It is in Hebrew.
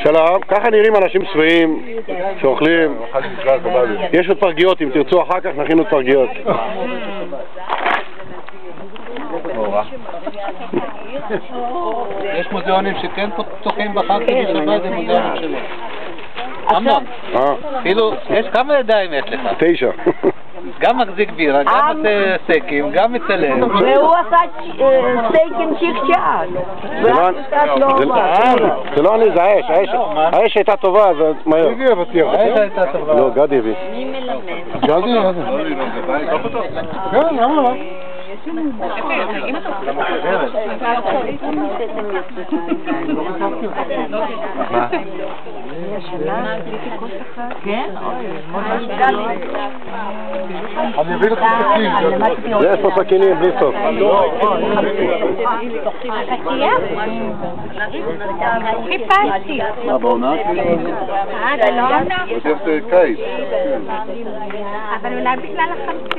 שלום, ככה נראים אנשים שבעים שאוכלים. יש עוד פרגיות, אם תרצו אחר כך נכין עוד פרגיות. יש מוזיאונים שכן פתוחים בחג בשבת, זה מוזיאונים שלו. אמנון, כאילו, יש כמה ידיים יש לך? 9. גם מחזיק בירה, גם עושה סטייקים, גם מצלם. והוא עשה סטייקים צ'יק-צ'אק. זה לא אני, זה האש. האש הייתה טובה, זה מהר. האש הייתה טובה. לא, גדי הביא. מי מלמד? גדי? כן, למה לא? מה? כן? אני אביא לך סכין. יש פה סכינים בלי סוף. חיפשתי. מה בעונה? זה לא עונה? קיץ. אבל אולי בגלל החמצה.